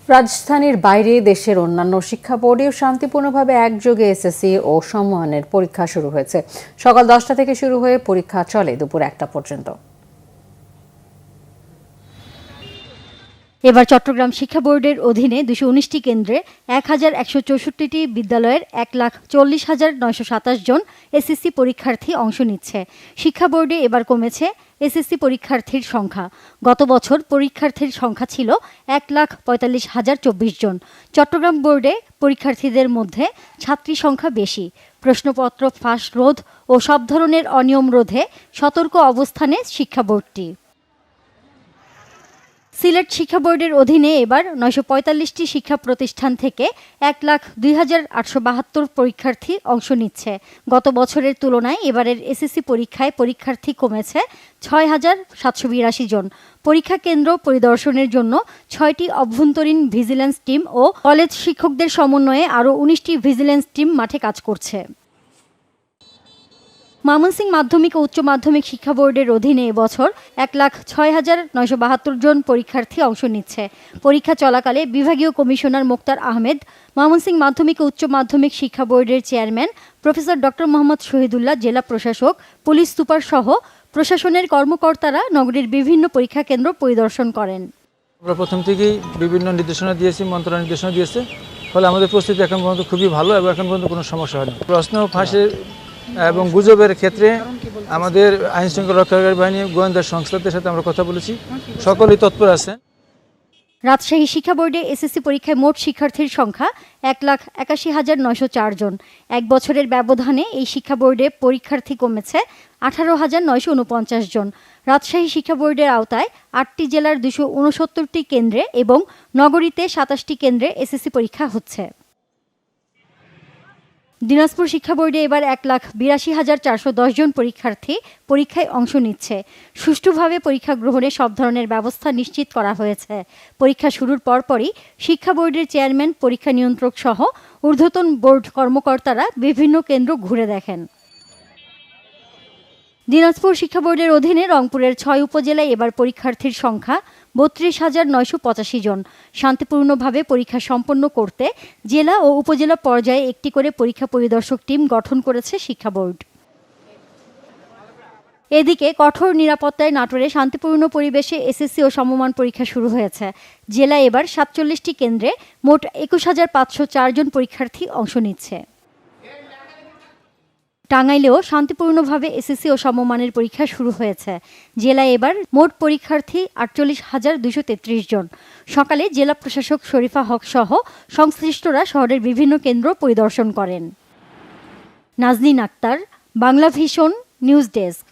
রাজধানীর বাইরে দেশের অন্যান্য শিক্ষা বোর্ডেও শান্তিপূর্ণভাবে একযোগে এসএসসি ও সমমানের পরীক্ষা শুরু হয়েছে। সকাল 10টা থেকে শুরু হয়ে পরীক্ষা চলে দুপুর 1টা পর্যন্ত। এবার চট্টগ্রাম শিক্ষা বোর্ডের অধীনে 219টি কেন্দ্রে 1164টি বিদ্যালয়ের 1,40,927 জন এসএসসি পরীক্ষার্থী অংশ নিচ্ছে। শিক্ষা বোর্ডে এবার কমেছে এসএসসি পরীক্ষার্থীর সংখ্যা। গত বছর পরীক্ষার্থীর সংখ্যা ছিল 1,45,024 জন। চট্টগ্রাম বোর্ডে পরীক্ষার্থীদের মধ্যে ছাত্রী সংখ্যা বেশি। প্রশ্নপত্র ফাঁস রোধ ও সব ধরনের অনিয়ম রোধে সতর্ক অবস্থানে শিক্ষা বোর্ডটি। সিলেট শিক্ষা বোর্ডের অধীনে এবার 945টি শিক্ষা প্রতিষ্ঠান থেকে 1,02,872 পরীক্ষার্থী অংশ নিচ্ছে। গত বছরের তুলনায় এবারের এসএসসি পরীক্ষায় পরীক্ষার্থী কমেছে 6,782 জন। পরীক্ষা কেন্দ্র পরিদর্শনের জন্য 6টি অভ্যন্তরীণ ভিজিল্যান্স টিম ও কলেজ শিক্ষকদের সমন্বয়ে আরও 19টি ভিজিল্যান্স টিম মাঠে কাজ করছে। ময়মনসিংহ মাধ্যমিক ও উচ্চ মাধ্যমিক শিক্ষা বোর্ডের অধীনে এবছর 1,06,972 জন পরীক্ষার্থী অংশ নিচ্ছে। পরীক্ষা চলাকালে বিভাগীয় কমিশনার মোক্তার আহমেদ, ময়মনসিংহ মাধ্যমিক ও উচ্চ মাধ্যমিক শিক্ষা বোর্ডের chairman professor doctor Mohammad Shahidullah, জেলা প্রশাসক, পুলিশ সুপার সহ প্রশাসনের কর্মকর্তারা নগরীর বিভিন্ন পরীক্ষা কেন্দ্র পরিদর্শন করেন। আমরা প্রথম থেকেই বিভিন্ন নির্দেশনা দিয়েছি, মন্ত্রণালয় নির্দেশনা দিয়েছে, ফলে আমাদের প্রস্তুতি এখন পর্যন্ত খুবই ভালো এবং এখন পর্যন্ত কোনো সমস্যা হয়নি। প্রশ্ন ফাঁসের এবং গুজবের ক্ষেত্রে আমাদের আইন শৃঙ্খলা রক্ষাকারী বাহিনী, গোয়েন্দা সংস্থাদের সাথে আমরা কথা বলেছি, সকলেই তৎপর আছেন। রাজশাহী শিক্ষা বোর্ডে এসএসসি পরীক্ষায় মোট শিক্ষার্থীর সংখ্যা 1,81,904 জন। এক বছরের ব্যবধানে এই শিক্ষা বোর্ডে পরীক্ষার্থী কমেছে 18,949 জন। রাজশাহী শিক্ষা বোর্ডের আওতায় 8টি জেলার 269টি কেন্দ্রে এবং নগরীতে 27টি কেন্দ্রে এসএসসি পরীক্ষা হচ্ছে। দিনাজপুর শিক্ষা বোর্ডে এবার 1,82,410 জন পরীক্ষার্থী পরীক্ষায় অংশ নিচ্ছে। সুষ্ঠুভাবে পরীক্ষা গ্রহণে সব ধরনের ব্যবস্থা নিশ্চিত করা হয়েছে। পরীক্ষা শুরুর পরপরই শিক্ষা বোর্ডের চেয়ারম্যান, পরীক্ষা নিয়ন্ত্রক সহ ঊর্ধ্বতন বোর্ড কর্মকর্তারা বিভিন্ন কেন্দ্র ঘুরে দেখেন। দিনাজপুর শিক্ষা বোর্ডের অধীনে রংপুরের 6 উপজেলায় এবার পরীক্ষার্থীর সংখ্যা 32,985 জন। শান্তিপূর্ণভাবে পরীক্ষা সম্পন্ন করতে জেলা ও উপজেলা পর্যায়ে একটি করে পরীক্ষা পরিদর্শক টিম গঠন করেছে শিক্ষা বোর্ড। এদিকে কঠোর নিরাপত্তায় নাটোরে শান্তিপূর্ণ পরিবেশে এসএসসি ও সমমান পরীক্ষা শুরু হয়েছে। জেলায় এবার 47টি কেন্দ্রে মোট 21,504 জন পরীক্ষার্থী অংশ নিচ্ছে। টাঙ্গাইলেও শান্তিপূর্ণভাবে এসএসসি ও সমমানের পরীক্ষা শুরু হয়েছে। জেলায় এবার মোট পরীক্ষার্থী 48,233 জন। সকালে জেলা প্রশাসক শরীফা হক সহ সংশ্লিষ্টরা শহরের বিভিন্ন কেন্দ্র পরিদর্শন করেন। Nazneen Akter, Bangla Vision, news desk.